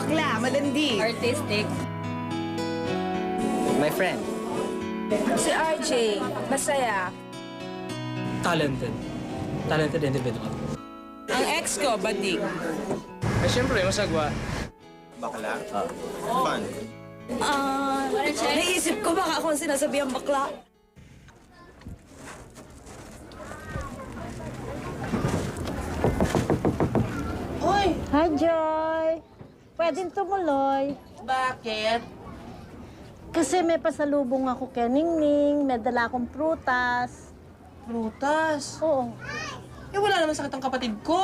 bakla, malandi. Artistic. My friend. Si RJ, masaya. Talented. Talented individual. Ang ex ko, Badik. Eh, siyempre, masagwa. Bakla? Fun. Naisip ko baka ako ang sinasabi ang bakla. Hi, Joy! Pwedeng tumuloy. Bakit? Kasi may pasalubong ako kay Ningning, may dala akong prutas. Prutas? Oo. Eh, wala naman sakit ang kapatid ko.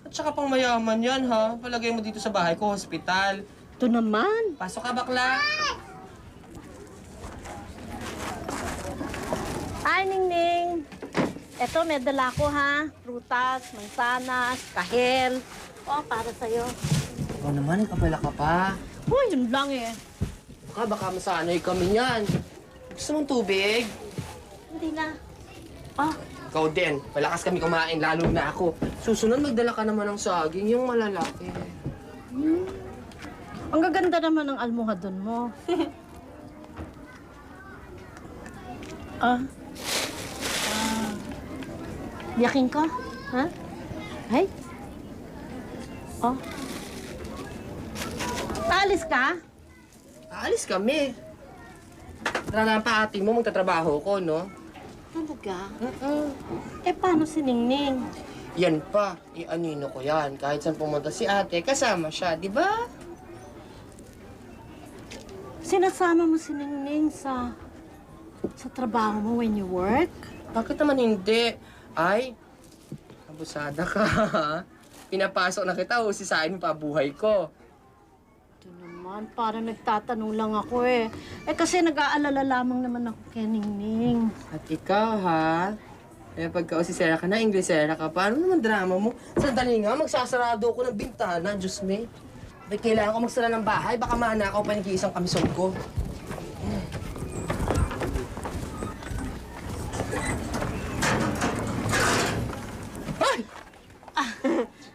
At saka pang mayaman yan, ha? Palagay mo dito sa bahay ko, hospital. Ito naman. Pasok ka, bakla. Hi, Ningning. Eto, may dala ko, ha? Prutas, mansanas, kahel. O, para sa'yo. Ikaw naman, kapala ka pa. Uy, yun lang eh. Baka masanay kami yan. Gusto mong tubig? Hindi na. Oh, Ikaw din. Malakas kami kumain, lalo na ako. Susunod, magdala ka naman ng saging, yung malalaki. ang gaganda naman ng almuhadon mo. Ah. Yakin ka? Ha? Ay? Oh. Aalis ka? Aalis kami. Tara pa ate mo, magtatrabaho ko, no? Talaga? Eh, paano si Ningning? Yan pa, i-anino ko yan. Kahit saan pumunta si ate, kasama siya, di ba? Sinasama mo si Ningning sa trabaho mo when you work? Bakit naman hindi? Ay, abusada ka, ha? Pinapasok na kita, usisain mo pa buhay ko. Ito naman, parang nagtatanong lang ako eh. Eh kasi nag-aalala lamang naman ako kay Ningning. At ikaw, ha? Eh, pagka-usisera ka na, Inglesera ka pa, ano naman drama mo? Sandali nga, magsasarado ako ng bintana, Diyos me. Ba't kailangan ko magsara ng bahay? Baka maanakaw pa nag-iisang kamisyon ko. Ay!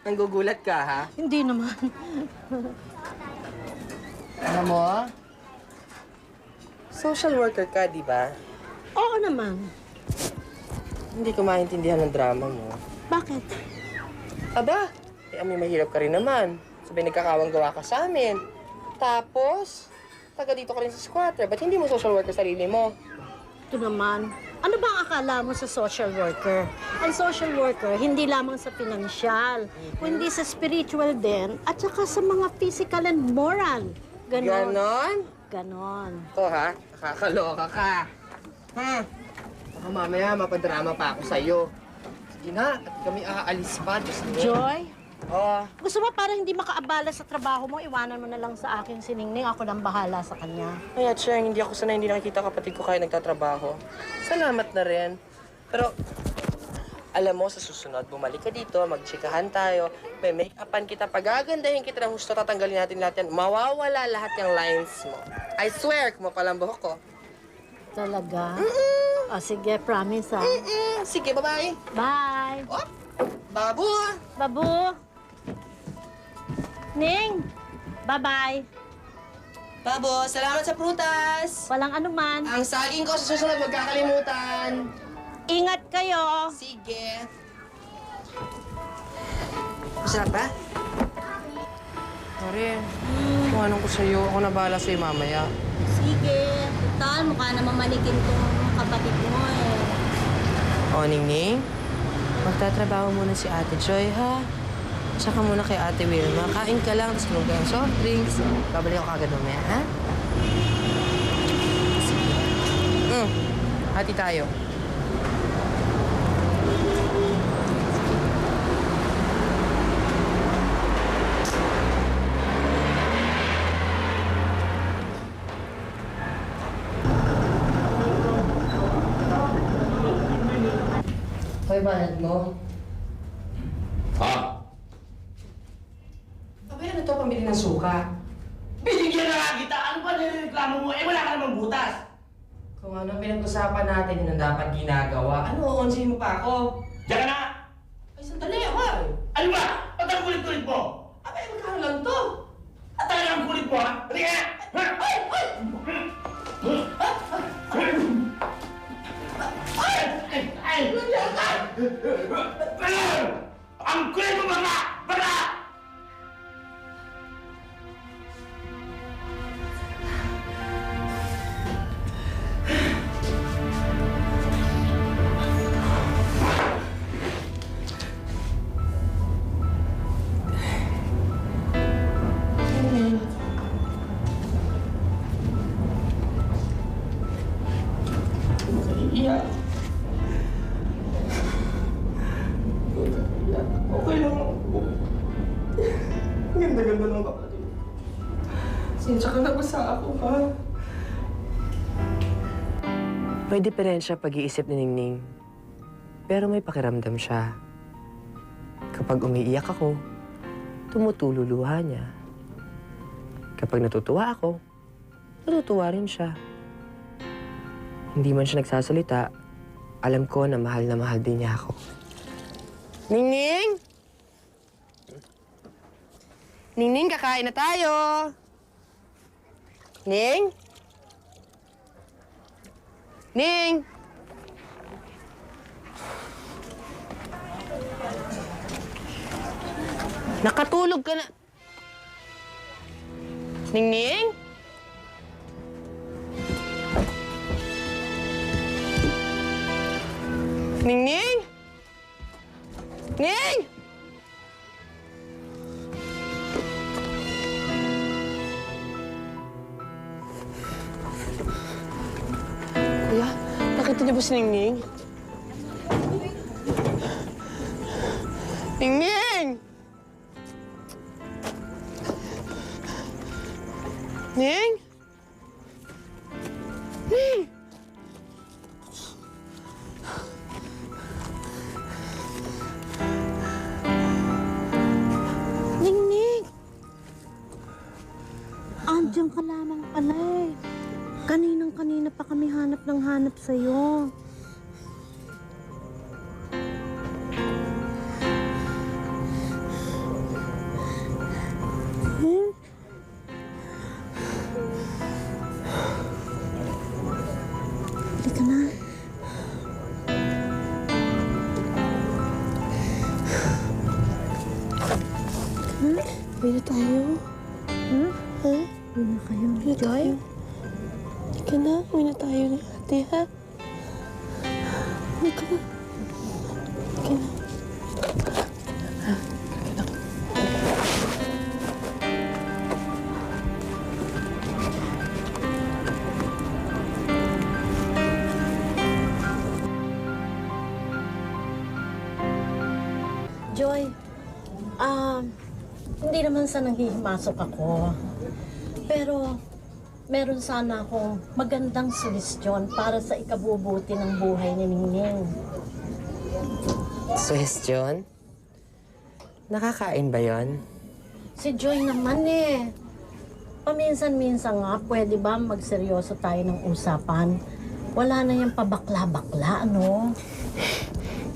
Nanggugulat ka, ha? Hindi naman. Alam mo, social worker ka, di ba? Oo naman. Hindi ko maintindihan ng drama mo. Bakit? Aba, eh, may mahirap ka rin naman. Sabi, nagkakawang gawa ka sa amin. Tapos, taga dito ka rin sa squatter. Ba't hindi mo social worker sarili mo? Ito naman. Ano bang akala mo sa social worker? Ang social worker, hindi lamang sa pinansyal, kundi sa spiritual din, at saka sa mga physical and moral. Ganon. Ganon? Ganon. Ito ha, nakakaloka ka. Baka mamaya mapadrama pa ako sa'yo. Sige na, at kami aalis pa. Diyos mo. Joy, Oh, gusto mo para hindi makaabala sa trabaho mo, iwanan mo na lang sa akin si Ningning. Ako nang bahala sa kanya. ay, at siya, hindi ako sanay, hindi nakikita kapatid ko kaya nagtatrabaho. Salamat na rin. Pero, alam mo, sa susunod, bumalik ka dito, magtsikahan tayo, may make-upan kita, pagagandahin kita ng gusto, tatanggalin natin lahat yan. Mawawala lahat yung lines mo. I swear, kumapalang buhok ko. Talaga? O sige, promise ha. Sige, bye-bye. Bye! Oh, babu! Babu! Ning! Bye-bye! Babo, salamat sa prutas! Walang anuman. Ang saging ko sa susunod, huwag kakalimutan. Ingat kayo! Sige. Masarap ba? Pare, kung anong ko sa'yo, ako na bahala sa'yo mamaya. Sige. Total, mukha naman manikin tong kapatid mo eh. O, Ningning, magtatrabaho muna si Ate Joy, ha? Tsaka muna kay Ate Wilma. Kain ka lang, tapos kumain ka ng soft drinks. Babalik ako agad mamaya, ha? Sige. Hati tayo. Hoy, banat mo. Ha? Abay, ano to, pambili ng suka? Binigyan na nga kita! Ano ba nireklamo mo? Eh, wala ka namang butas! Kung ano pinag-usapan natin, yun ang dapat ginagawa. Ano, uunsahin mo pa ako? Diyan ka na! Ay, sandali, awal. Ano ba? Ba't ang kulit-kulit mo? Abay, magkano lang to? Ang kulit mo, bakla! Bakla! Iyak. Okay lang ako. Ganda-ganda ng kapatid. Sinsya ka na ba sa ako, ha? May diferensya pag-iisip ni Ningning. Pero may pakiramdam siya. Kapag umiiyak ako, tumutulo luha niya. Kapag natutuwa ako, natutuwa rin siya. Hindi man siya nagsasalita, alam ko na mahal din niya ako. Ningning! Ningning, kakain na tayo! Ning? Ning! Nakatulog ka na... Ningning? Ningning? Ning! Kuya, nakita niyo ba si Ningning? Ningning! Ning? Ning! Ningning! Andiyan ka lamang pala eh. Kaninang-kanina pa kami hanap ng hanap sa'yo. Hmm? Halika na. Uwi na tayo. Hmm? Ha? Uwi na kayo. Uwi na tayo. Halika na, uwi na tayo ni ate, ha? Halika na. Halika na. Joy, hindi naman sa nanghihimasok ako. Pero meron sana akong magandang suhestyon para sa ikabubuti ng buhay ni Ningning. Suhestyon? Nakakain ba yon? Si Joy naman eh. Paminsan-minsan nga, pwede ba magseryoso tayo ng usapan? Wala na yung pabakla-bakla, ano?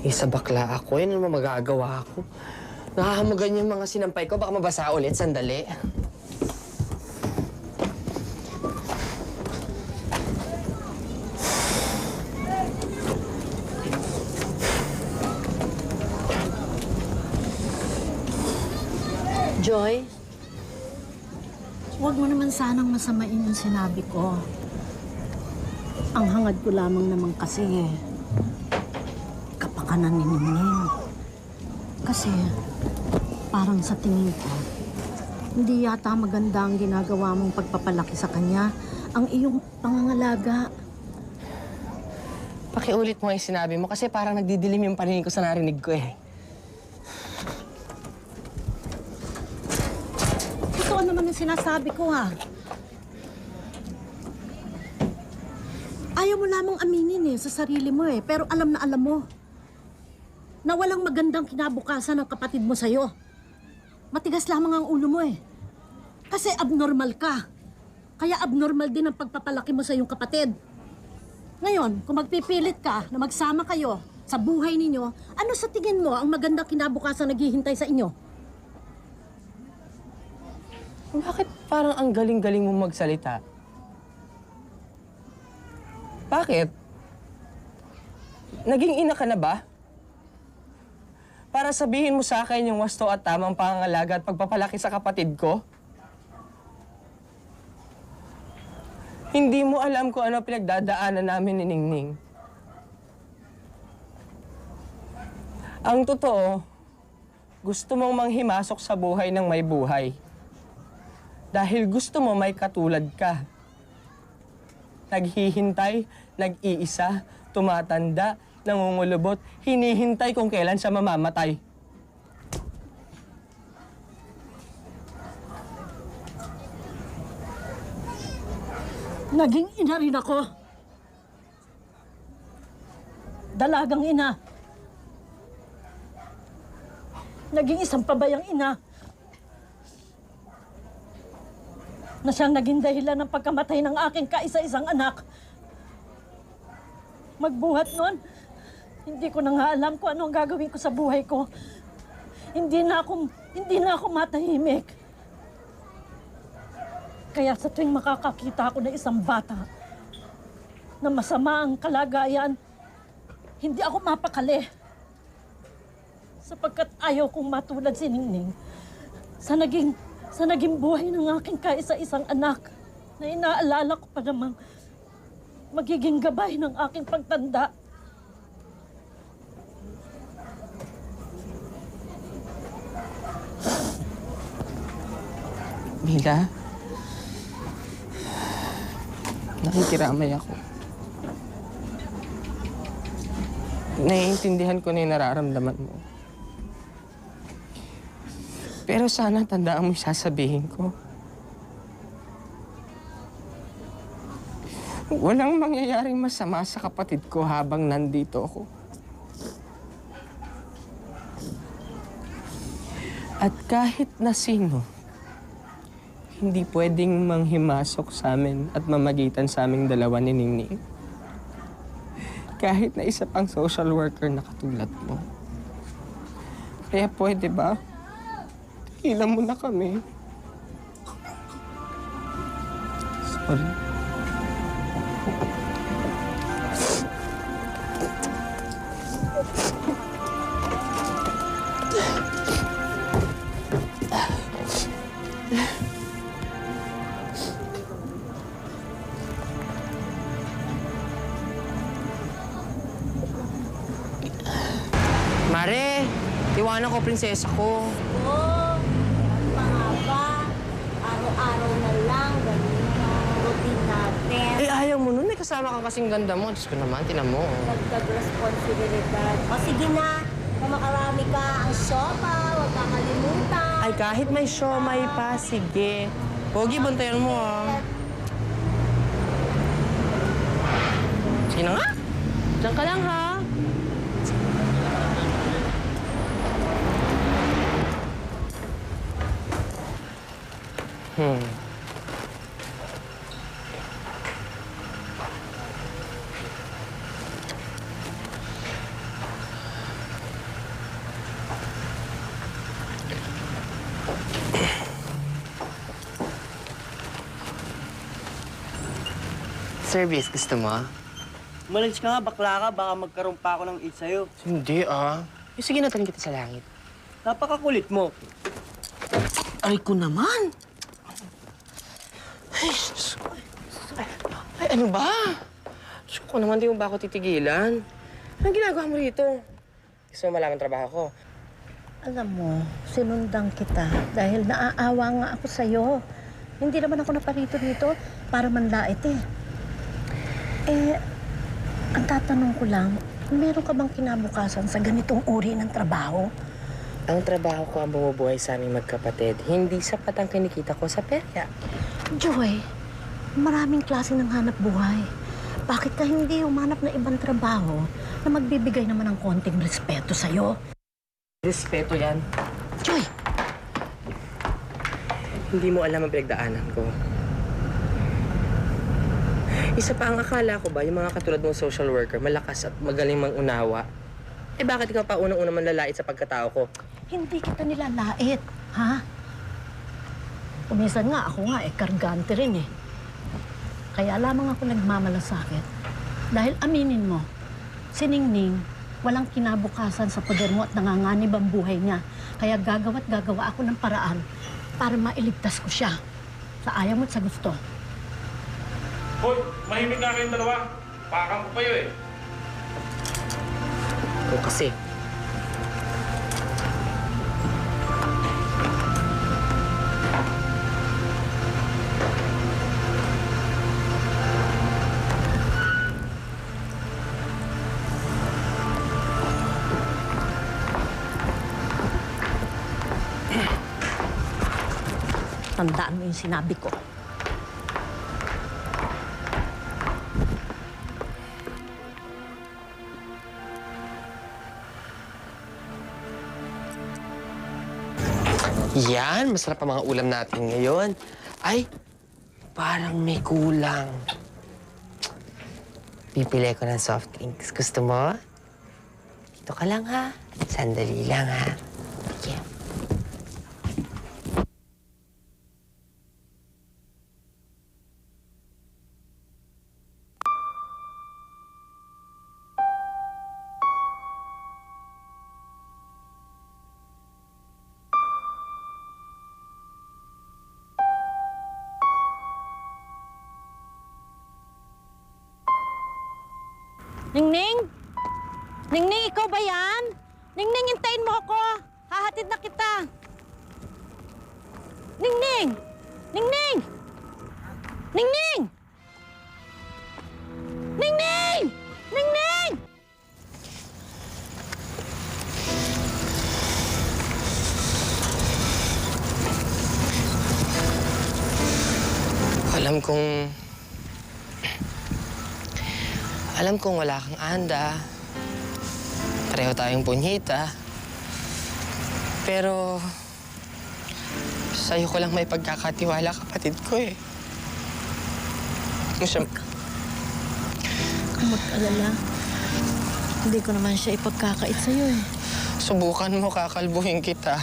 Isa bakla ako, yun naman magagawa ko. Nakahamagan yung mga sinampay ko, baka mabasa ulit, sandali. Joy, huwag mo naman sanang masamain yung sinabi ko. Ang hangad ko lamang naman kasi kapakanan ni Ningning. Kasi parang sa tingin ko, hindi yata maganda ang ginagawa mong pagpapalaki sa kanya. Ang iyong pangangalaga. Pakiulit mo yung sinabi mo kasi parang nagdidilim yung paningin ko sa narinig ko eh. Totoo naman ang sinasabi ko ha. Ayaw mo lamang aminin sa sarili mo eh. Pero alam na alam mo na walang magandang kinabukasan ng kapatid mo sa'yo. Matigas lamang ang ulo mo eh. Kasi abnormal ka. Kaya abnormal din ang pagpapalaki mo sa iyong kapatid. Ngayon, kung magpipilit ka na magsama kayo sa buhay ninyo, ano sa tingin mo ang magandang kinabukasan naghihintay sa inyo? Bakit parang ang galing-galing mo magsalita? Bakit? Naging ina ka na ba? Para sabihin mo sa akin yung wasto at tamang pangangalaga at pagpapalaki sa kapatid ko? Hindi mo alam kung ano pinagdadaanan namin ni Ningning. Ang totoo, gusto mong manghimasok sa buhay ng may buhay. Dahil gusto mo may katulad ka. Naghihintay, nag-iisa, tumatanda, nangungulubot, hinihintay kung kailan siya mamamatay. Naging ina rin ako. Dalagang ina. Naging isang pabayang ina. Na siyang naging dahilan ng pagkamatay ng aking kaisa-isang anak. Magbuhat nun, hindi ko na nga alam kung ano ang gagawin ko sa buhay ko. Hindi na ako matahimik. Kaya sa tuwing makakakita ako ng isang bata na masama ang kalagayan, hindi ako mapakali. Sapagkat ayaw kong matulad si Ningning sa naging buhay ng aking kaisa-isang anak na inaalala ko pa namang magiging gabay ng aking pagtanda. Mila, nakikiramay ako. Naiintindihan ko na yung nararamdaman mo. Pero sana tandaan mo yung sasabihin ko. Walang mangyayaring masama sa kapatid ko habang nandito ako. At kahit na sino, hindi pwedeng manghimasok sa amin at mamagitan sa aming dalawa ni Ningning. Kahit na isa pang social worker na katulad mo. Kaya pwede ba? Tigilan mo na kami. Sorry. Mare, tiwanan ko, prinsesa ko. Oo, pa nga ba? Araw-araw na lang, ganun ang routine natin. Eh, ayaw mo nun. May kasama kang kasing ganda mo. Diyos ko naman, tinan mo. Dagdag responsibilidad. O sige na, kung makarami ka ang sopa, huwag kang kalimutan. Ay, kahit may siomay pa, sige. Pogi, bantayan mo, ah. Sige na nga. Diyan ka lang, ha? Service, gusto mo? Umalis ka nga, bakla ka. Baka magkaroon pa ako ng AIDS sa'yo. Hindi, ah. Eh, sige, natalin kita sa langit. Napakakulit mo. Aray ko naman! Ay, ay, ano ba? Diyos ko naman, di mo ba ako titigilan? Anong ginagawa mo rito? Gusto mo malaman trabaho ko? Alam mo, sinundan kita dahil naaawa nga ako sa'yo. Hindi naman ako naparito dito para manlait eh. Eh, ang tatanong ko lang, meron ka bang kinabukasan sa ganitong uri ng trabaho? Ang trabaho ko ang bumubuhay sa aming magkapatid. Hindi sapat ang kinikita ko sa perya. Joy, maraming klase ng hanap buhay. Bakit ka hindi umanap na ibang trabaho na magbibigay naman ng konting respeto sa'yo? Respeto yan. Joy! Hindi mo alam ang pinagdaanan ko. Isa pa ang akala ko ba, yung mga katulad mong social worker, malakas at magaling mang-unawa. Eh bakit ikaw pa unang-unang manlalait sa pagkatao ko? Hindi kita nilalait, ha? Kuminsan nga, ako nga, kargante rin eh. Kaya lamang ako nagmamalasakit. Dahil aminin mo, si Ningning, Walang kinabukasan sa poder mo at nanganganib ang buhay niya. Kaya gagawa't gagawa ako ng paraan para mailigtas ko siya. Sa ayaw mo at sa gusto. Hoy, mahimik nga kayong dalawa. Pakang ko kayo eh. O kasi, Tandaan mo yung sinabi ko. yan, masarap ang mga ulam natin ngayon. Ay, parang may kulang. Pipili ko ng soft drinks. Gusto mo? Dito ka lang, ha? Sandali lang, ha? Sige. Ningning? Ningning, ikaw ba yan? Ningning, hintayin mo ako. Hahatid na kita. Ningning! Ningning! Ningning! Ningning! Ningning! Alam kong wala kang anda. Pareho tayong punyita. Pero sa'yo ko lang may pagkakatiwala, kapatid ko eh. Huwag kang mag-alala. Hindi ko naman siya ipagkakait sa'yo eh. Subukan mo, kakalbuhin kita.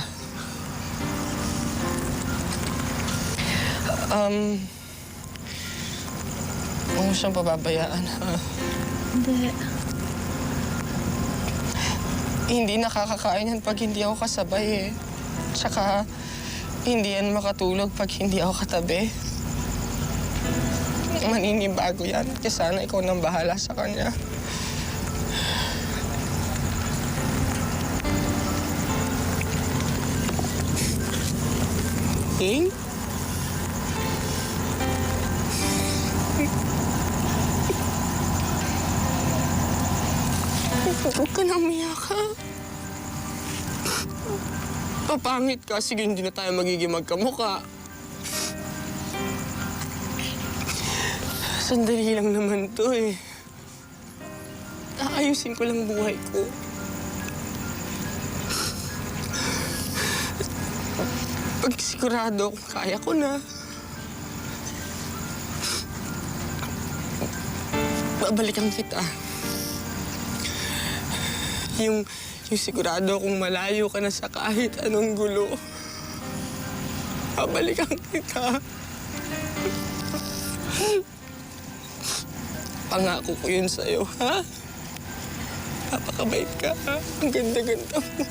Huwag mo siyang pababayaan, ha? Hindi. Hindi nakakakain yan pag hindi ako kasabay, eh. Tsaka, hindi yan makatulog pag hindi ako katabi. Maninibago yan. Kaya sana ikaw nang bahala sa kanya. Ing? Huwag ka nang umiyak, ha? Papangit ka. Sige, hindi na tayo magiging magkamukha. Sandali lang naman to, eh. Aayusin ko lang buhay ko. Pag sigurado kung kaya ko na, babalikan kita. Yung sigurado kung malayo ka na sa kahit anong gulo. Babalikan kita. Pangako ko yun sa'yo, ha? Napakabait ka, ha? Ang ganda-ganda mo.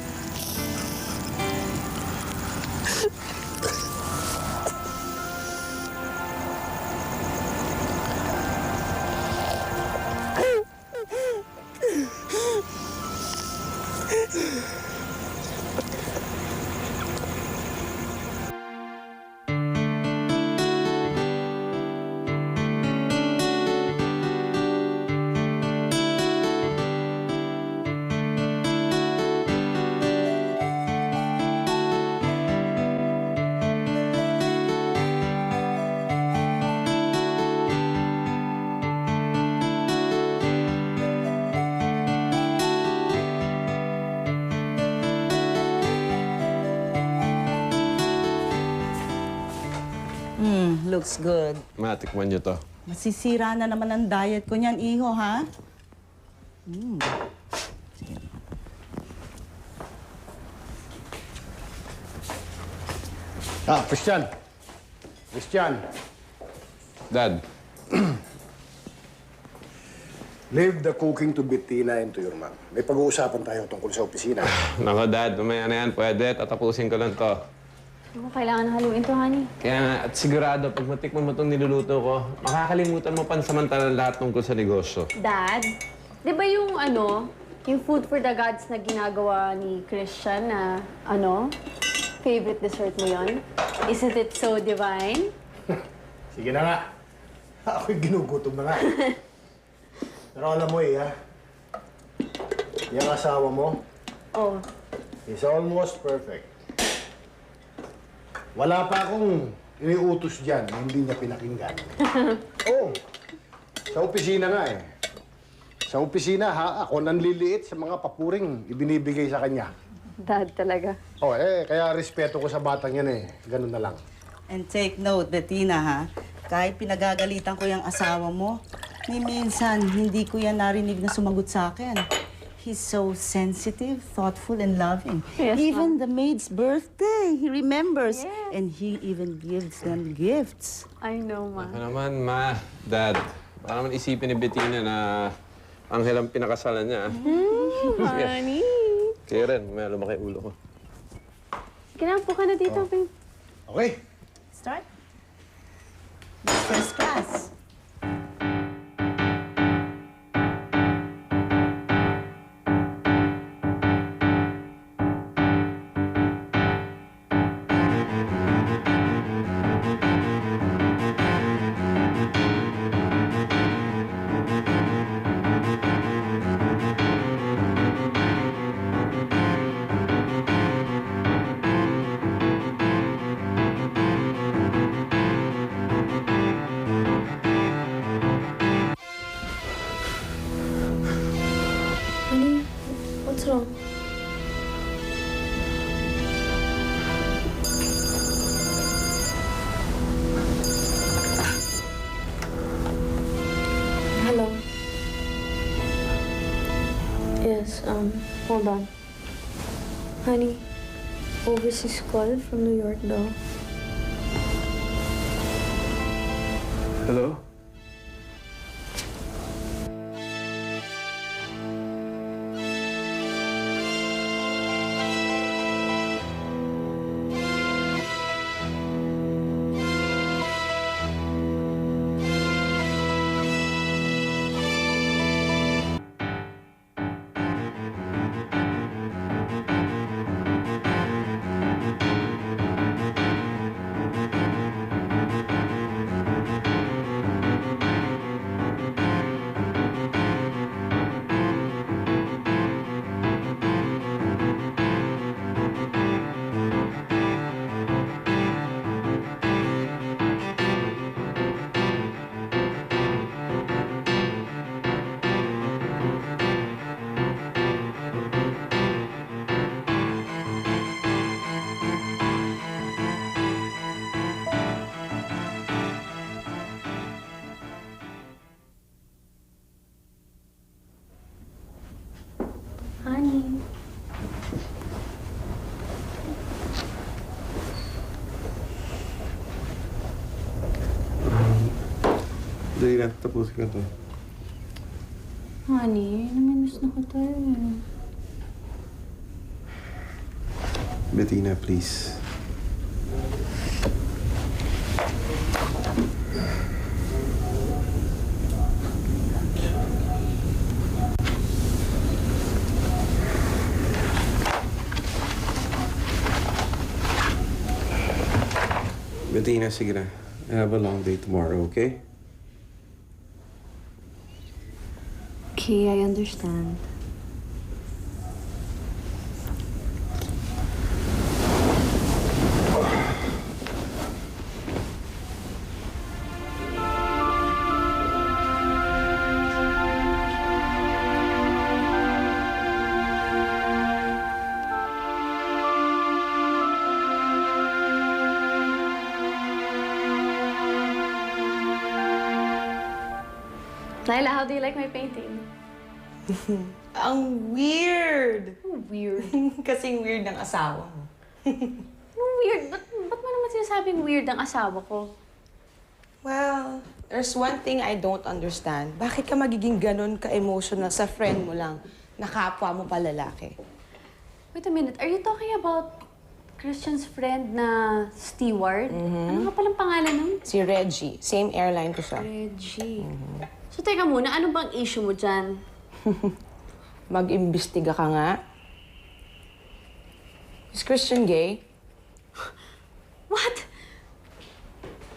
Looks good. Matikman niyo to. Masisira na naman ang diet ko niyan, iho, ha? Christian! Christian! Dad. Leave the cooking to Bettina and to your mom. May pag-uusapan tayo tungkol sa opisina. Nako, Dad. Mamaya na yan. Pwede. Tatapusin ko lang to. Ano, kailangan haluin to, honey. Kaya nga, at sigurado, pag matikman mo itong niluluto ko, makakalimutan mo pansamantalang lahat tungkol sa negosyo. Dad, di ba yung yung food for the gods na ginagawa ni Christian na, favorite dessert mo yon? Isn't it so divine? Sige na nga. Ako'y ginugutom na nga. Pero alam mo yung asawa mo, Oh. is almost perfect. Wala pa akong iniutos dyan na hindi niya pinakinggan. Oo. Sa opisina nga eh. Sa opisina, ako nanliliit sa mga papuring ibinibigay sa kanya. Dad talaga. Kaya respeto ko sa batang yan eh. Ganun na lang. And take note, Bettina, ha? Kahit pinagagalitan ko yung asawa mo, ni minsan, hindi ko yan narinig na sumagot sa akin. He's so sensitive, thoughtful, and loving. Yes, Even the maid's birthday, he remembers. Yes. And he even gives them gifts. I know, Ma. Ano naman, Ma, Dad. Baka naman isipin ni Bettina na Anghel ang pinakasalan niya. Honey. Kaya rin, may lumaki ulo ko. Kinampo ka na dito, babe. Okay. Start. First class. Honey, what's wrong? Hello. Yes, hold on. Honey, overseas call from New York daw. Hello? Honey. Dali na, tapusin ka to. Honey, namiss na kita eh. Bettina, please. Bettina, sige na. I have a long day tomorrow, okay? Okay, I understand. Naila, how do you like my painting? Ang weird! Weird. Kasing weird ng asawa mo. Weird? Ba't mo naman sinasabing weird ang asawa ko? Well, There's one thing I don't understand. Bakit ka magiging ganun ka-emotional sa friend mo lang na kapwa mo pa lalaki? Wait a minute, are you talking about Christian's friend na Stewart? Ano nga palang pangalan nun? Si Reggie. Same airline ko siya. Reggie. So teka muna, ano bang issue mo dyan? Mag-imbestiga ka nga. Is Christian gay? What?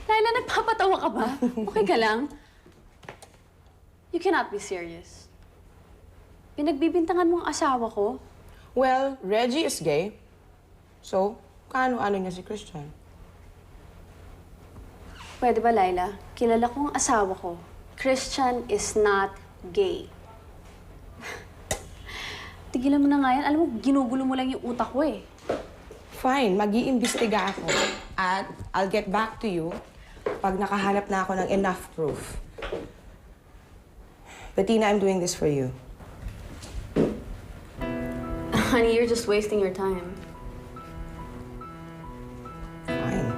Laila, nagpapatawa ka ba? Okay ka lang? You cannot be serious. Pinagbibintangan mo ang asawa ko? Well, Reggie is gay. So, kaano-ano niya si Christian? Pwede ba, Laila? Kilala ko ang asawa ko. Christian is not gay. Tigilan mo na nga yan. Alam mo, ginugulo mo lang yung utak ko eh. Fine, mag-iimbestiga ako. At I'll get back to you pag nakahanap na ako ng enough proof. Bettina, I'm doing this for you. Honey, you're just wasting your time. Fine.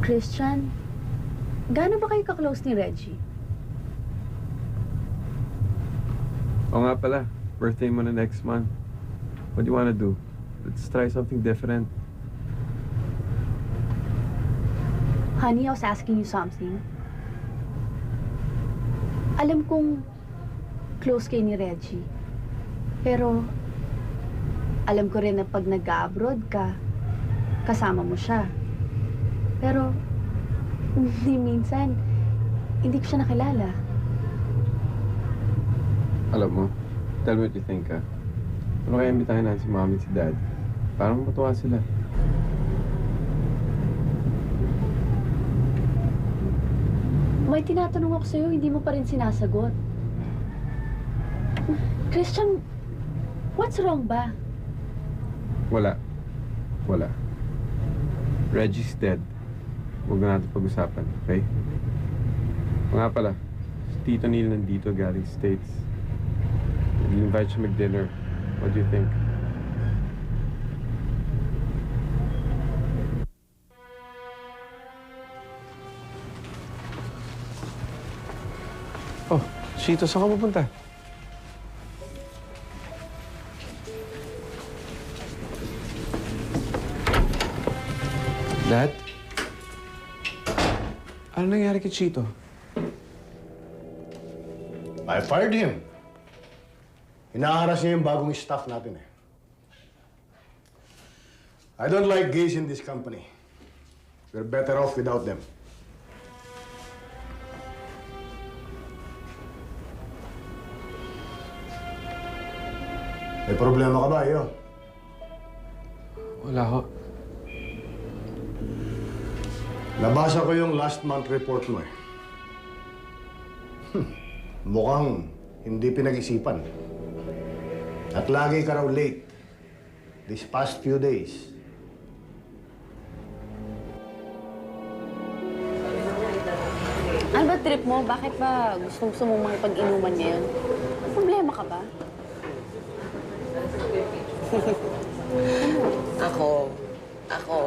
Christian, gaano ba kayo ka-close ni Reggie? Oo nga pala, birthday mo na next month. What do you wanna do? Let's try something different. Honey, I was asking you something. Alam kong close kayo ni Reggie. Pero alam ko rin na pag nag-abroad ka, kasama mo siya. Pero minsan, hindi ko siya nakilala. Alam mo, tell me what you think, ha? Ano kaya imbitahin natin si Mommy at si Dad? Parang matuwa sila. May tinatanong ako sa'yo, hindi mo pa rin sinasagot. Christian, what's wrong ba? Wala. Wala. Reggie's dead. Huwag na natin pag-usapan, okay? O nga pala, si Tito Neil nandito galing States. Nag-invite siya mag-dinner. What do you think? Oh, Chito, saan ka pupunta? Dad? Ano nangyari kay Chito? I fired him. Inaharas niya yung bagong staff natin eh. I don't like gays in this company. We're better off without them. May problema ka ba, iyo? Wala ho. Nabasa ko yung last month report mo eh. Mukhang hindi pinag-isipan. At lagi ka raw late. These past few days. Ano ba trip mo? Bakit ba gusto mo makipag-inuman ngayon? May problema ka ba? Ako,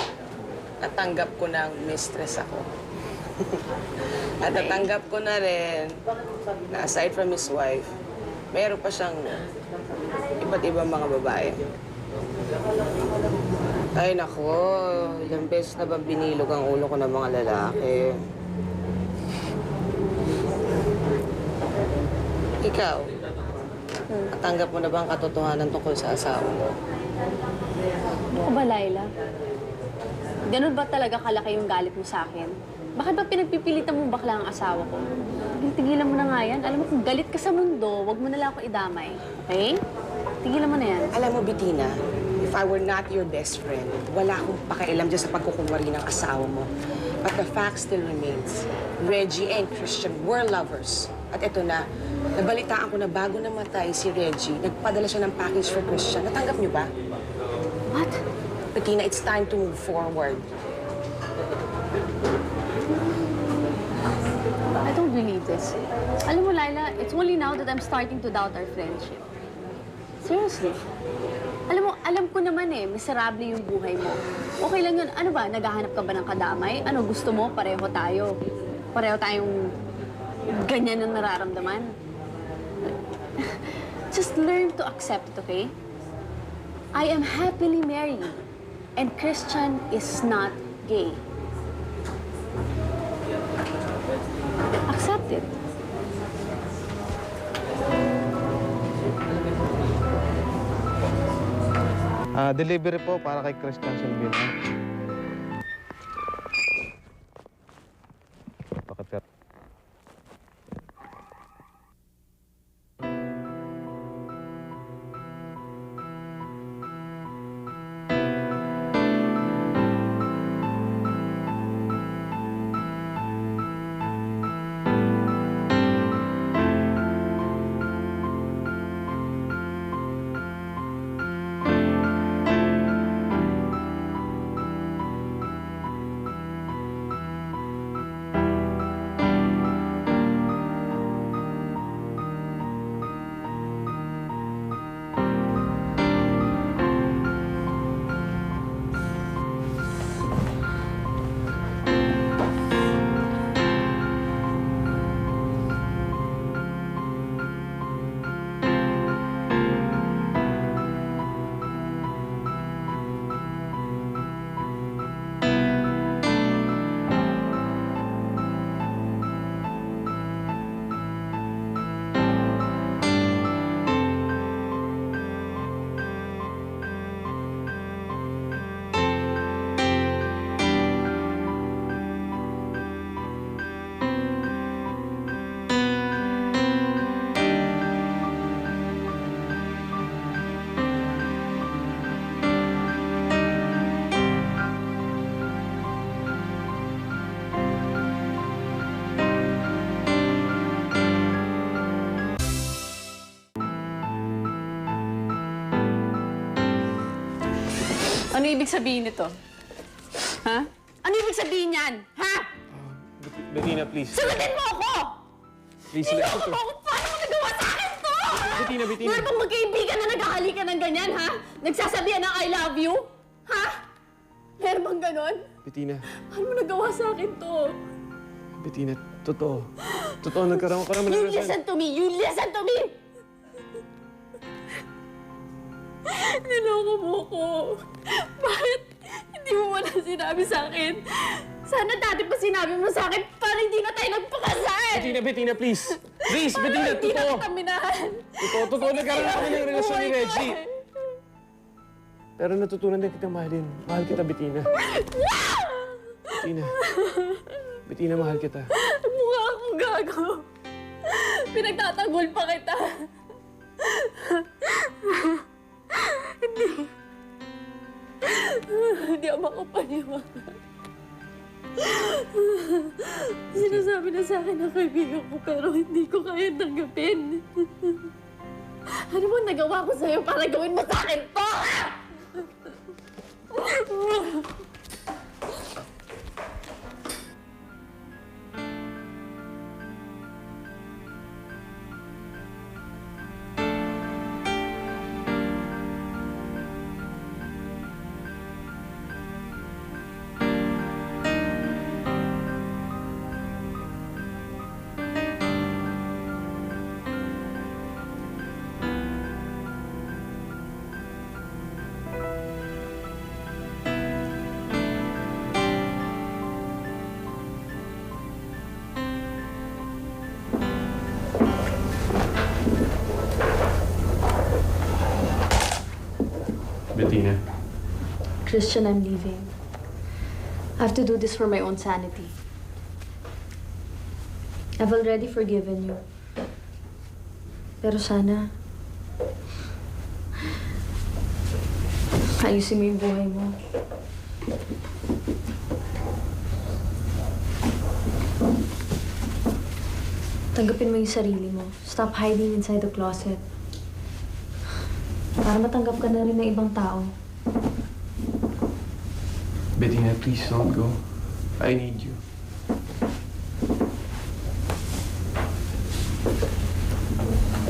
natanggap ko ng mistress ako. At natanggap ko na rin na aside from his wife, meron pa siyang iba't ibang mga babae. Ay nako, ilang beses na bang binilog ang ulo ko ng mga lalaki. Ikaw, natanggap mo na ba ang katotohanan tungkol sa asawa mo? Ano ba, Laila? Ganun ba talaga kalaki yung galit mo sa akin? Bakit ba pinagpipilitan mo bakla ang asawa ko? Tigilan mo na nga yan. Alam mo, kung galit ka sa mundo, wag mo na lang ako idamay. Okay? Tigilan mo na yan. Alam mo, Bettina, if I were not your best friend, wala akong pakialam dyan sa pagkukunwari ng asawa mo. But the fact still remains, Reggie and Christian were lovers. At eto na, nabalitaan ko na bago namatay si Reggie, nagpadala siya ng package for Christian. Natanggap niyo ba? What? Bettina, it's time to move forward. I don't believe this. Alam mo, Laila, it's only now that I'm starting to doubt our friendship. Seriously? Alam ko naman eh, miserable yung buhay mo. Okay lang yun. Ano ba, naghahanap ka ba ng kadamay? Ano, gusto mo? Pareho tayo. Pareho tayong ganyan ang nararamdaman. Just learn to accept it, okay? I am happily married, and Christian is not gay. Accept it. Delivery po para kay Christian Silvino. Bakit? Ano ibig sabihin nito? Ha? Ano ibig sabihin yan? Ha? Bettina, please. Sagutin mo ako! Please, Niloko mo ako! Paano mo nagawa sa akin to? Bettina. Meron bang magkaibigan na naghahalikan ng ganyan, ha? Nagsasabihan ng I love you? Ha? Meron bang ganon? Bettina, Paano mo nagawa sa akin to? Bettina, totoo. Totoo, nagkaroon ka naman You ng listen to me! You listen to me! Niloko mo ko. Bakit hindi mo wala sinabi sa akin? Sana dati pa sinabi mo sa akin para hindi na tayo nagpakasal! Bettina, please. Please, Bettina, Hindi na totoo. kita minahan. Totoo, nagkaroon kami ng relasyon ni Buhay ko Reggie. eh. Pero natutunan din kitang mahalin. Mahal kita, Bettina. Bettina, mahal kita. Mukha akong gago. Pinagtatanggol pa kita. Hindi ako makapaniwala. Sinasabi na sa akin ng kaibigan ko pero hindi ko kaya tanggapin. Ano mo nagawa ko sa'yo para gawin mo sa akin to? Bettina. Christian, I'm leaving. I have to do this for my own sanity. I've already forgiven you. Pero sana, ayusin mo yung buhay mo. Tanggapin mo yung sarili mo. Stop hiding inside the closet. Para matanggap ka na rin ng ibang tao. Bettina, please don't go. I need you.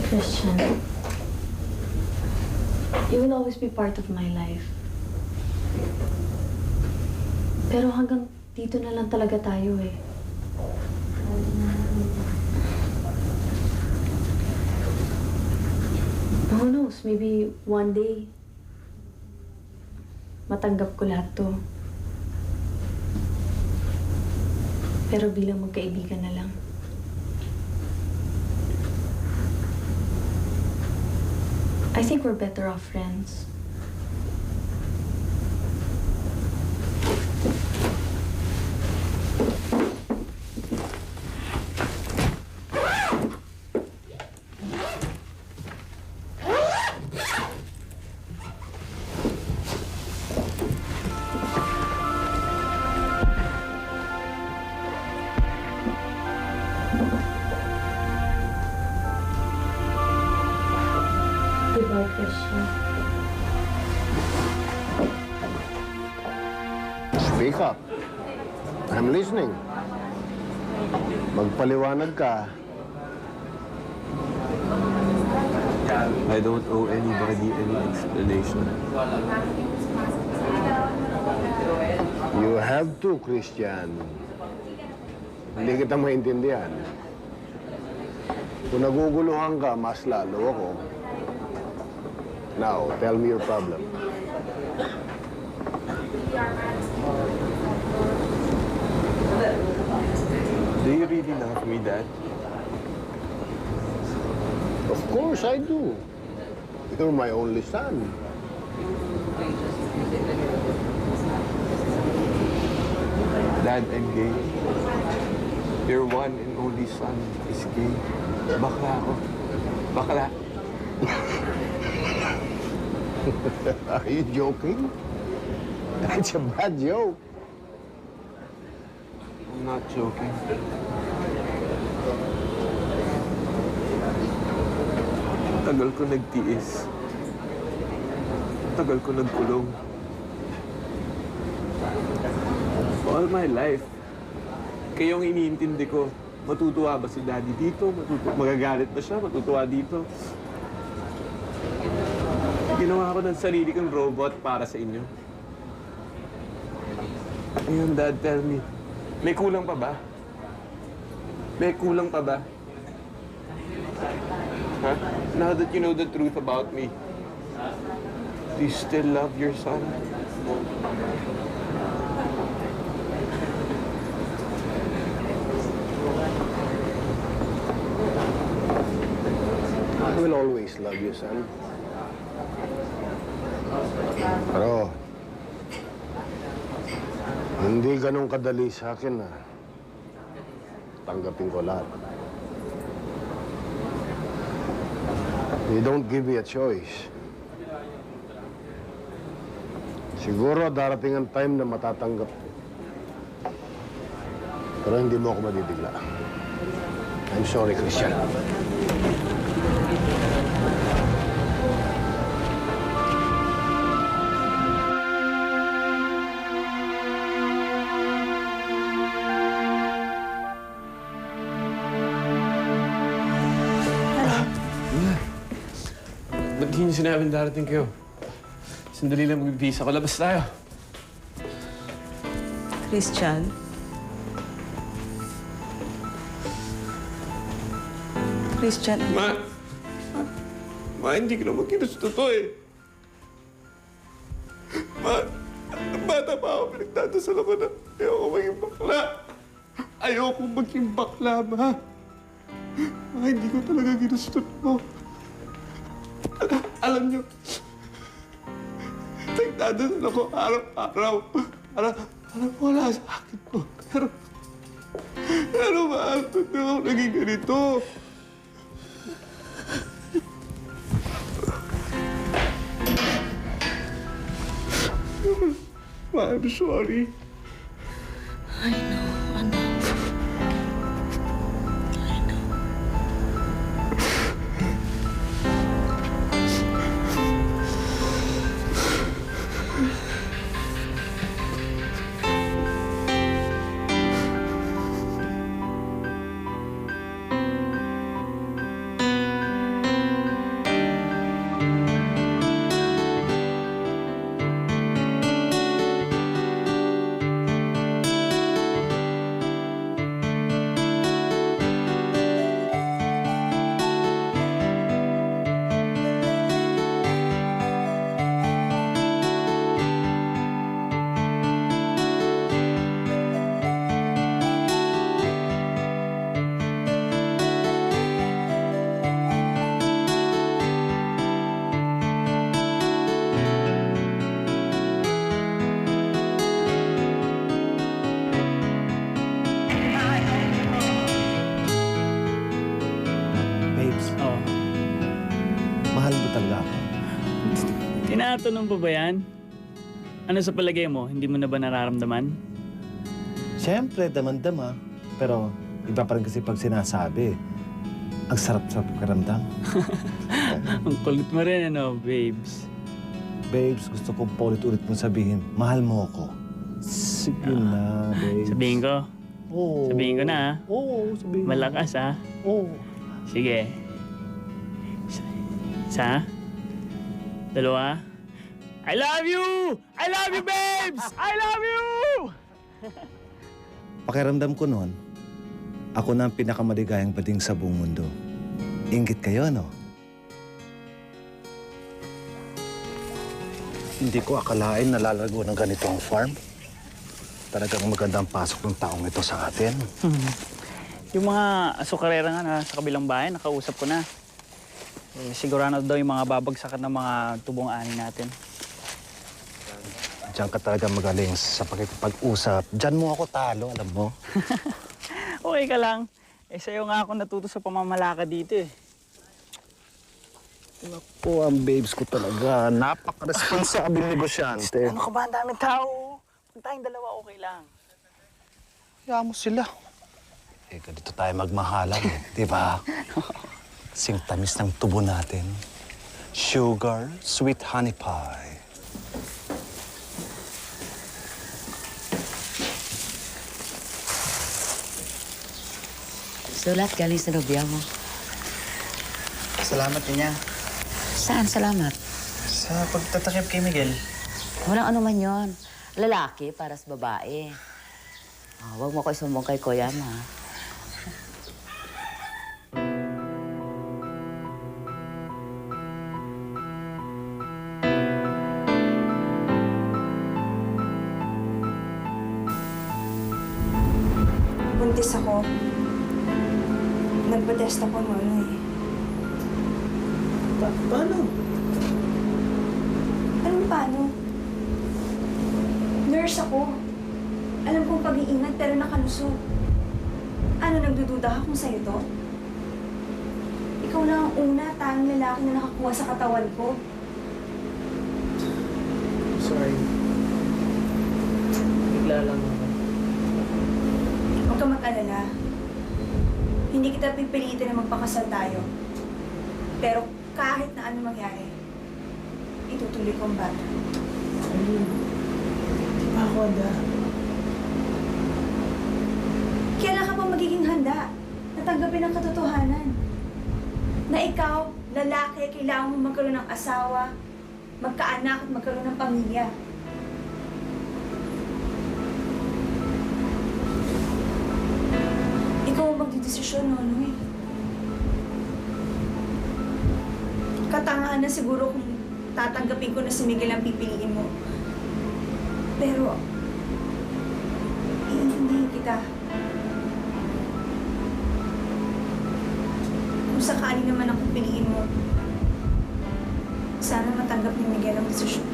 Christian, You will always be part of my life. Pero hanggang dito na lang talaga tayo eh. Who knows, maybe one day, matanggap ko lahat to. Pero bilang magkaibigan na lang. I think we're better off friends. Goodbye, Christian. Speak up. I'm listening. Magpaliwanag ka. I don't owe anybody any explanation. You have to, Christian. Hindi kita maintindihan. Kung naguguluhan ka, mas lalo ako. Now, tell me your problem. Do you really love me, Dad? Of course I do. You're my only son. Dad, I'm gay. Your one and only son is gay. Bakla ako. Bakla. Are you joking? It's a bad joke. I'm not joking. Tagal ko nagtiis. Tagal ko nagkulong. All my life. Kayong iniintindi ko, matutuwa ba si Daddy dito? Magagalit ba siya? Matutuwa dito? Ginawa ko ng sarili kong robot para sa inyo. Ngayon, Dad, tell me, may kulang pa ba? May kulang pa ba? Huh? Now that you know the truth about me, do you still love your son? I will always love you, son. Pero, hindi ganun kadali sa akin na tanggapin ko lahat. You don't give me a choice. Siguro darating ang time na matatanggap ko. Pero hindi mo ako madidikla. I'm sorry, Christian. Ba't di niyo sinabing darating kayo? Sandali lang magbibisa ko. Labas tayo. Christian? Christian? Ma, hindi ko naman ginusto to eh. Ma, bata pa ako, pinagdadasal ako na ayoko maging bakla. Ayoko maging bakla, ma. Ma, hindi ko talaga ginusto to. Alam niyo, nagdadasal ako araw-araw. Para wala sa akin to. Pero bakit na ako naging ganito? Ma, I'm sorry. I know, anak. I know. Tinatanong pa ba yan? Ano sa palagay mo? Hindi mo na ba nararamdaman? Siyempre, daman-dama. Pero iba pa rin kasi pag sinasabi. Ang sarap-sarap pakiramdam. Ang kulit mo rin, ano, babes? Babes, gusto kong paulit-ulit mong sabihin, mahal mo ako. Sige na, babes. Sabihin ko? Oo. Sabihin ko na, ha? Oo, sabihin. Malakas, ha? Oo. Sige. Isa? Dalawa? I love you! I love you, babes! I love you! Pakiramdam ko noon, ako na ang pinakamaligayang bading sa buong mundo. Inggit kayo, no? Hindi ko akalain na lalago ng ganito ang farm. Talagang magandang pasok ng taong ito sa atin. Yung mga asukarera nga na sa kabilang bahay, nakausap ko na. Sigurado daw yung mga babagsakan ng mga tubong ani natin. Diyan ka talaga magaling sa pakikipag-usap. Diyan mo ako talo, alam mo? Okay ka lang. Sa'yo nga ako natuto sa pamamalakad dito eh. Ako, ang babes ko talaga. Napaka-responsable negosyante. Ano ka ba? Ang daming tao. Kung tayong dalawa, okay lang. Kaya mo sila. Eh, ganito tayo magmahalan, di ba? Sing tamis ng tubo natin. Sugar, sweet honey pie. Sulat galing sa nobya mo. Salamat niya. Saan salamat? Sa pagtatakip kay Miguel. Walang ano man yon. Lalaki para sa babae. Huwag mo ko isumbong kay Kuya Ma. Buntis ako. Nagpa-test ako noon eh. Paano? Anong paano? Nurse ako. Alam kong pag-iingat pero nakalusog. Ano, nagdududa ka kung sa'yo to? Ikaw lang ang una, tanging lalaki na nakakuha sa katawan ko. Sorry. Bigla lang ako. Huwag ka mag-alala. Hindi kita pipilitin na magpakasal tayo. Pero kahit na ano mangyari, itutuloy ko ang bata. Ako handa. Kailan ka pa magiging handa na tanggapin ang katotohanan? Na ikaw, lalaki, kailangan mo magkaroon ng asawa, magkaanak at magkaroon ng pamilya. Ikaw ang magdidesisyon, Nonoy. Katangahan na siguro kung tatanggapin ko na si Miguel ang pipiliin mo. Pero, iintindihin kita. Kung sakali naman ang pipiliin mo, sana matanggap ni Miguel ang desisyon.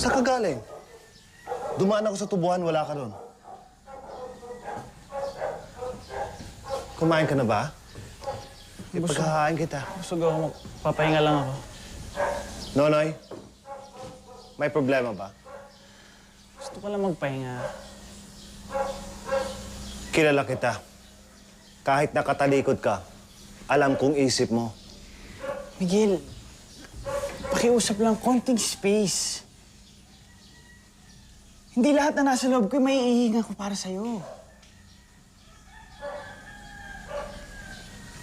Saan ka galing? Dumaan ako sa tubuhan, wala ka doon. Kumain ka na ba? Ipaghahain kita. Busog ako. Papahinga lang ako. Nonoy, may problema ba? Gusto ko lang magpahinga. Kilala kita. Kahit nakatalikod ka, alam kong isip mo. Miguel, pakiusap lang, konting space. Hindi lahat na nasa loob ko may ihinga ko para sa'yo.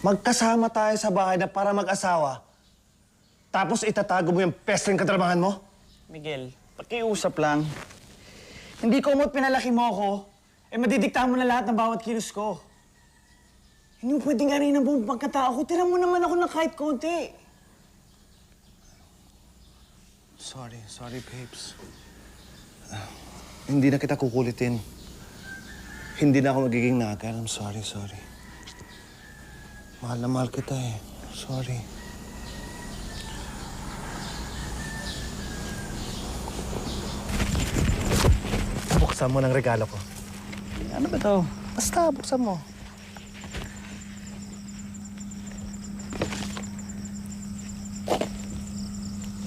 Magkasama tayo sa bahay na para mag-asawa. Tapos itatago mo yung pestring katrabahan mo? Miguel, pakiusap lang. Hindi ko mo't pinalaki mo ako, madidikta mo na lahat ng bawat kilos ko. Hindi mo pwedeng arin ang buong pagkatao ko. Tira mo naman ako ng kahit konti. Sorry, babes. Hindi na kita kukulitin. Hindi na ako magiging nakal. I'm sorry. Mahal na mahal kita eh. Sorry. Buksan mo ng regalo ko. Ano ba to? Basta, buksan mo.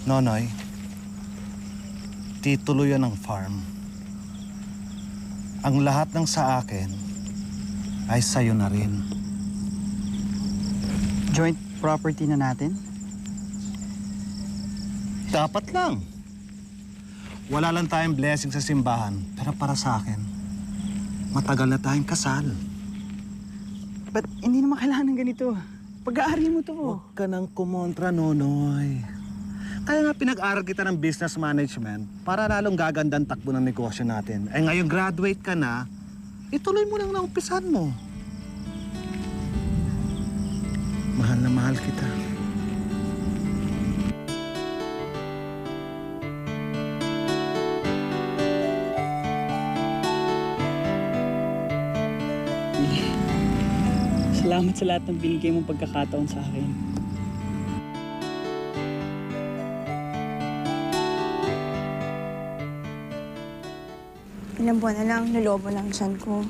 Nonoy, titulo yan ng farm. Ang lahat ng sa akin ay sa'yo na rin. Joint property na natin? Dapat lang. Wala lang tayong blessing sa simbahan, pero para sa akin, matagal na tayong kasal. Ba't hindi naman kailangan ng ganito? Pag-aari mo to. Huwag ka nang kumontra, Nonoy. Kaya nga pinag-aral kita ng business management para lalong gagandang takbo ng negosyo natin. Eh ngayon graduate ka na, ituloy mo lang na umpisan mo. Mahal na mahal kita. Salamat sa lahat ng binigay mong pagkakataon sa akin. Ilang buwan na lang, nalobo ng tiyan ko.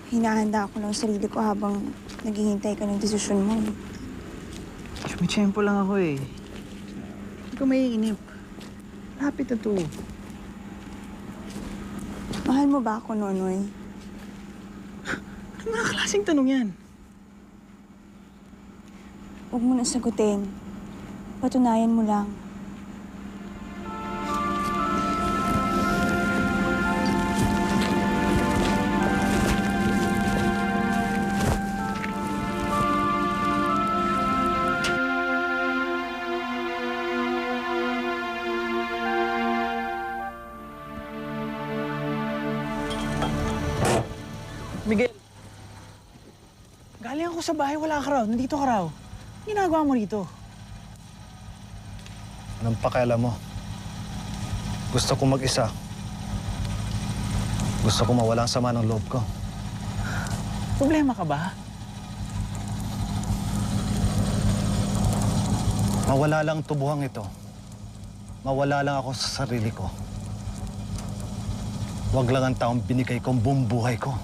Hinahanda ako ng sarili ko habang naghihintay ka ng desisyon mo. Sumitsiyempo lang ako eh. Hindi ko maiinip. Lapit na to. Mahal mo ba ako, Nonoy? Ano mga klaseng tanong yan? Huwag mo na sagutin. Patunayan mo lang. Miguel! Galing ako sa bahay, wala ka raw. Nandito ka raw. Ginagawa mo rito? Anong pakialam mo? Gusto ko mag-isa. Gusto ko mawala ang sama ng loob ko. Problema ka ba? Mawala lang ang tubuhang ito. Mawala lang ako sa sarili ko. Huwag lang ang taong binigay kong buong buhay ko.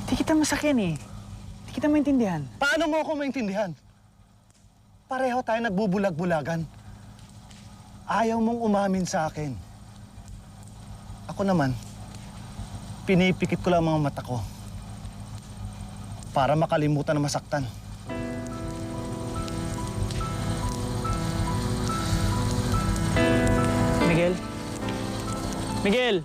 Di kita masakyan eh. Di kita maintindihan. Paano mo ako maintindihan? Pareho tayo nagbubulag-bulagan. Ayaw mong umamin sa akin. Ako naman, pinipikit ko lang ang mga mata ko para makalimutan na masaktan. Miguel? Miguel!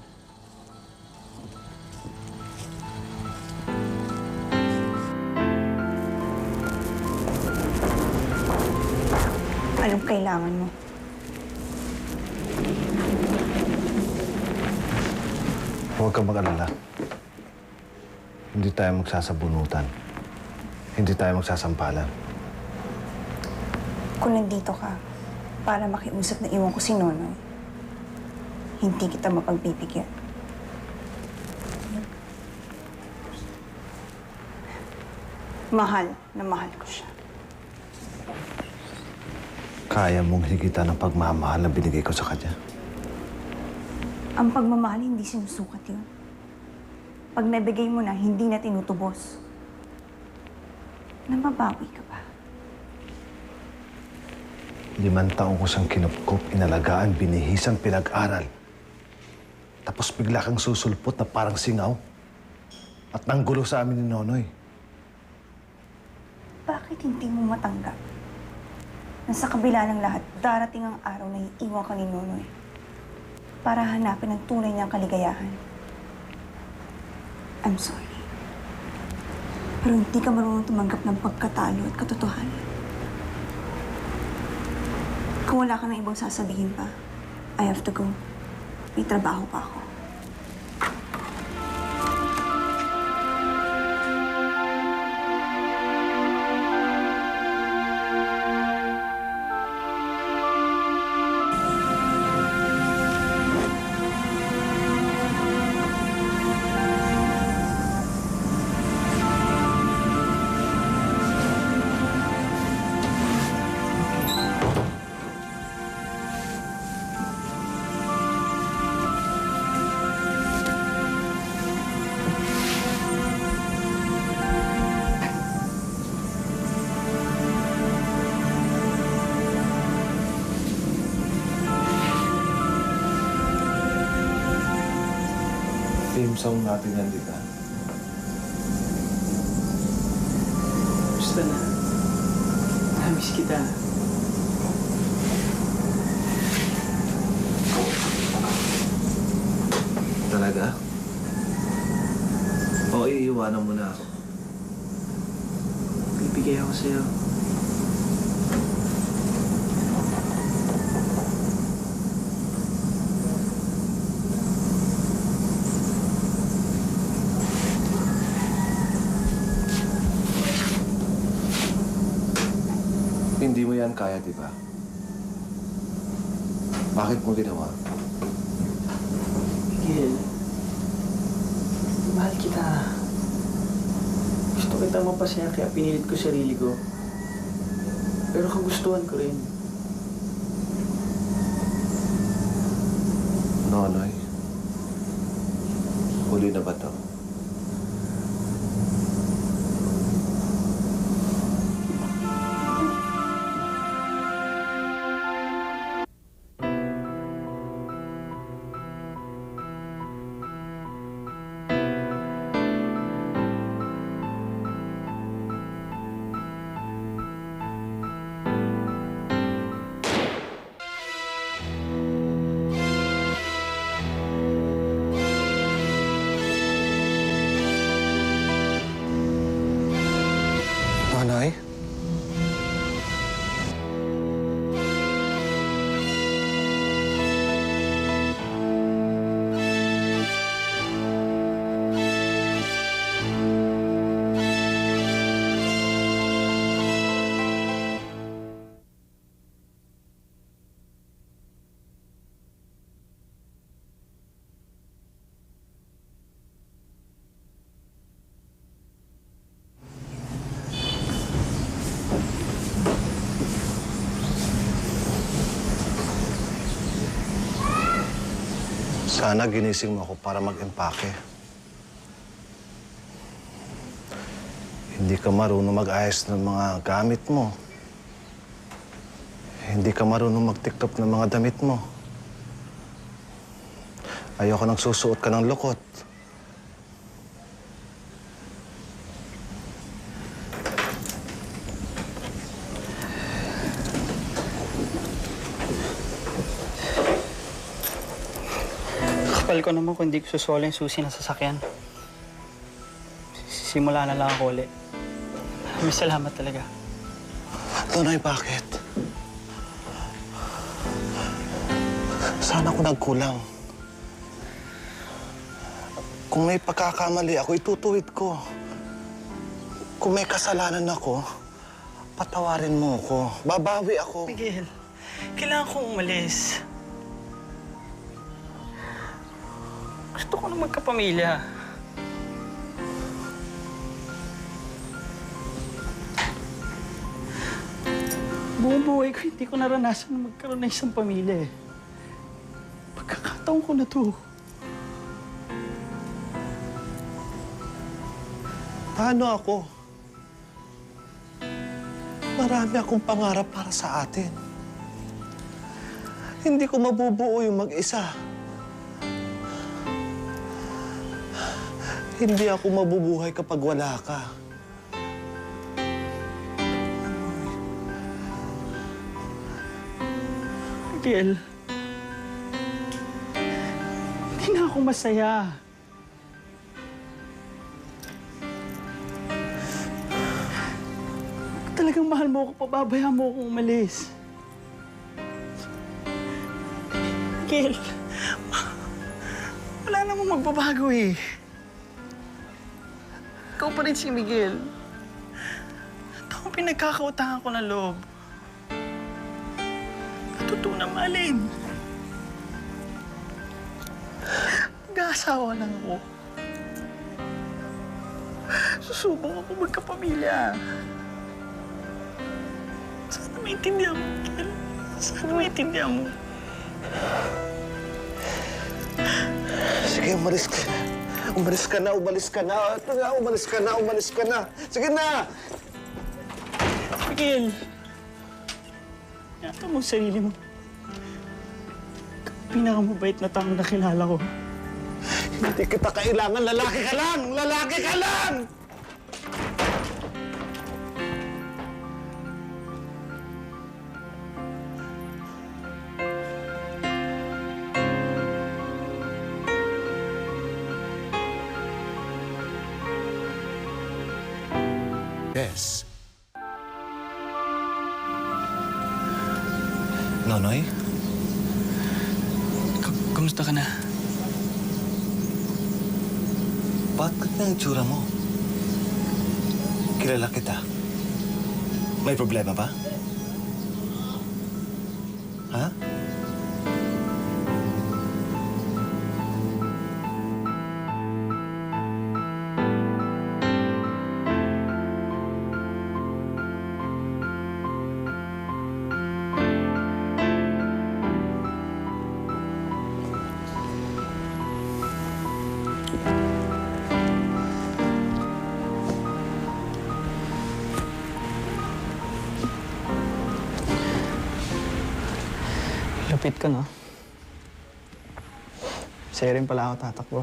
Anong kailangan mo? Huwag kang mag-alala. Hindi tayo magsasabunutan. Hindi tayo magsasampalan. Kung nandito ka para makiusap na iwan ko si Nonoy, hindi kita mapagbibigyan. Mahal na mahal ko siya. Kaya mong higitan ng pagmamahal na binigay ko sa kanya. Ang pagmamahal hindi sinusukat yun. Pag nabigay mo na, hindi na tinutubos. Nababawi ka ba? 5 taon ko siyang kinupkop, inalagaan, binihisan, pinag-aral. Tapos bigla kang susulpot na parang singaw. At nanggulo sa amin ni Nonoy. Bakit hindi mo matanggap na sa kabila ng lahat, darating ang araw na iiwan ka ni Nonoy para hanapin ang tunay niyang kaligayahan? I'm sorry. Pero hindi ka marunong tumanggap ng pagkatalo at katotohanan. Kung wala ka ng ibang sasabihin pa, I have to go. May trabaho pa ako. Theme song natin yan, di ba? Gusto na. Namiss kita. Talaga? O iiwanan mo na ako? Bibigay ako sa'yo. Hindi mo yan kaya, di ba? Bakit mo ginawa? Miguel, mahal kita. Gusto kita mapasaya kaya pinilit ko sarili ko. Pero kagustuhan ko rin. Nonoy, huli na ba to? Nonoy? Sana ginising mo ako para mag-empake. Hindi ka marunong mag-ayos ng mga gamit mo. Hindi ka marunong mag-tiktop ng mga damit mo. Ayoko nang susuot ka ng lukot. Kapal ko naman kung hindi ko susolo yung susi ng sasakyan. Simula na lang ako ulit. May salamat talaga. Nonoy, bakit? Sana ko nagkulang. Kung may pagkakamali ako, itutuwid ko. Kung may kasalanan ako, patawarin mo ako. Babawi ako. Miguel, kailangan kong umalis. Gusto ko na magkapamilya. Buong buhay ko, hindi ko naranasan na magkaroon ng isang pamilya eh. Pagkakataon ko na to. Paano ako? Marami akong pangarap para sa atin. Hindi ko mabubuo yung mag-isa. Hindi ako mabubuhay kapag wala ka. Miguel, hindi na ako masaya. Kung talagang mahal mo ako, pababayaan mo akong umalis. Miguel, wala namang magbabago eh. Ikaw pa rin si Miguel. Ito ang pinagkakautangan ko ng loob. Totoo na mahalin. Mag-aasawa lang ako. Susubok ako magkapamilya. Sana maintindihan mo, Miguel. Sana maintindihan mo. Sige, umalis ka. Umalis ka na, umalis ka na. Ito na, umalis ka na, umalis ka na. Sige na! Miguel, yata mo sarili mo. Pinakamabait na taong nakilala ko. Hindi kita kailangan. Lalaki ka lang! Lalaki ka lang! Yes. Nonoy? Kumusta ka na? Bakit na yung tsura mo? Kilala kita. May problema ba? Ha? Lapit ka, no? Sa'yo rin pala ako tatakbo.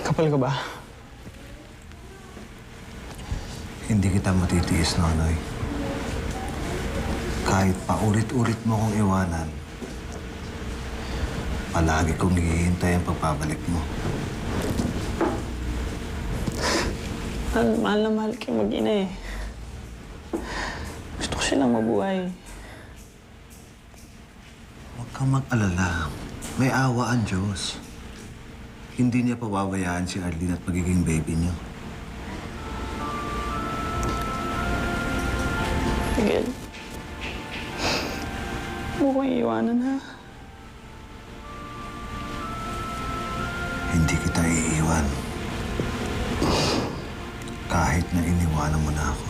Kapal ka ba? Hindi kita matitiis, Nonoy. Kahit paulit-ulit mo kong iwanan, palagi kong hihintay ang pagbabalik mo. Mahal na mahal kayo mag-ina eh. Gusto ko silang mabuhay. Huwag kang mag-alala. May awa ang Diyos. Hindi niya pababayaan si Arlene at magiging baby niyo. Miguel. Huwag kong iiwanan, ha? Hindi kita iiwan. Kahit na iniwanan mo na ako.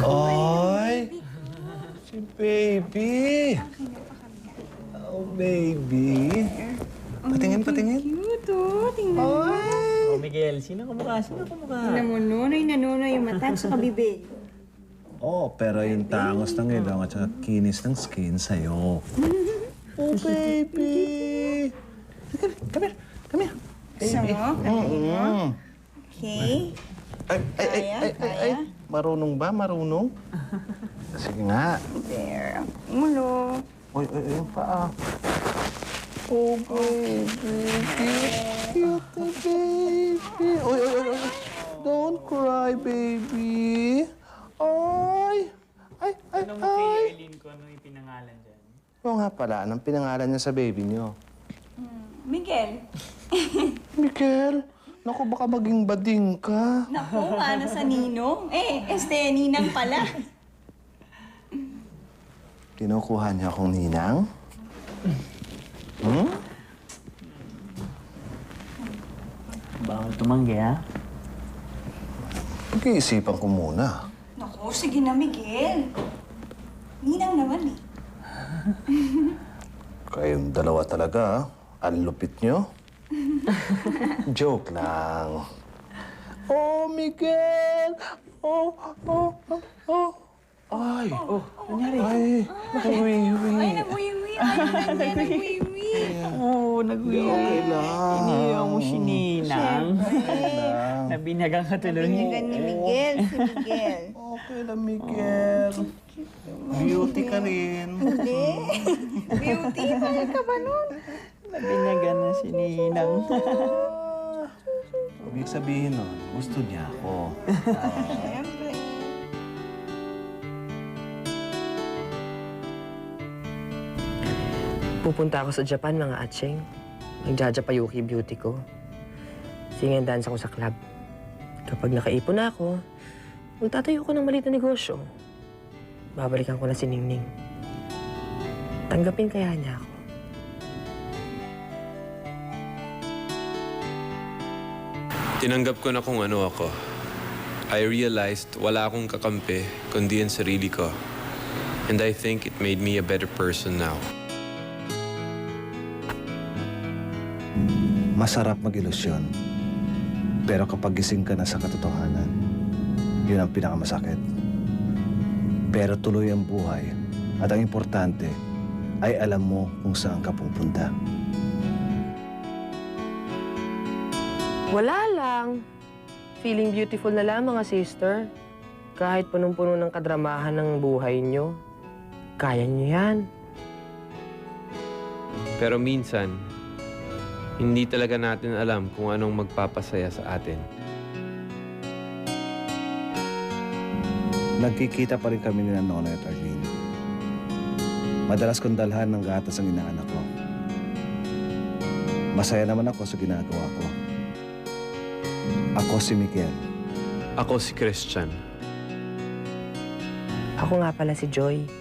Oy! Si baby! Oh, baby! Patingin, patingin. Cute, oh. Tingnan mo. Oh, Miguel, sino kamukha? Sino kamukha? Tingnan mo, nunoy na nunoy yung mata sa kabibig. Oh, pero yung tangos ng ilong at saka kinis ng skin sa'yo. Oh, baby! Come here, come here. Gusto mo? Okay. Ay. Marunong ba? Marunong? Sige nga. There. Mulo. Oy, yung paa. Oh, baby. Cute na baby. Oy. Don't cry, baby. Ay. Ano mo kay Eileen ko? Ano yung pinangalan dyan? Oo nga pala, anong pinangalan niya sa baby niyo? Miguel. Miguel, naku, baka maging bading ka. Naku, ano sa ninong? Ninang pala. Kinukuha niya akong ninang? Hmm? Bawal tumanggi, ha? Pag-iisipan ko muna. Naku, sige na, Miguel. Ninang naman eh. Kayong dalawa talaga, ah. Ang lupit niyo. Joke lang. Oh, Miguel! Oh. Ay! Nangyari? Ay, nawiwi. Ay, nagwiwi. Ay, nagwiwi. Oo, nag-uwi. Okay lang. Iniiwan mo si Ninang. Nabinyagang ka tuloy. Binyagan ni Miguel, si Miguel. Okay lang, Miguel. Beauty ka rin. Hindi. Beauty, bakit ka ba nun? Nabinyagan na si Ninang. Ibig sabihin nun, gusto niya ako. Siyempre. Pupunta ako sa Japan, mga atseng. Nagja-Japayuki beauty ko. Sing and dance ako sa club. Kapag nakaipon na ako, magtatayo ko ng maliit na negosyo. Babalikan ko na si Ningning. Tanggapin kaya niya ako. Tinanggap ko na kung ano ako. I realized wala akong kakampi, kundi ang sarili ko. And I think it made me a better person now. Masarap mag-ilusyon. Pero kapag gising ka na sa katotohanan, yun ang pinakamasakit. Pero tuloy ang buhay at ang importante ay alam mo kung saan ka pupunta. Wala lang. Feeling beautiful na lang, mga sister. Kahit punong-puno ng kadramahan ng buhay nyo, kaya nyo yan. Pero minsan, hindi talaga natin alam kung anong magpapasaya sa atin. Nagkikita pa rin kami ni Nonoy at Arlene. Madalas kong dalhan ng gatas ang inaanak ko. Masaya naman ako sa ginagawa ko. Ako si Miguel. Ako si Christian. Ako nga pala si Joy.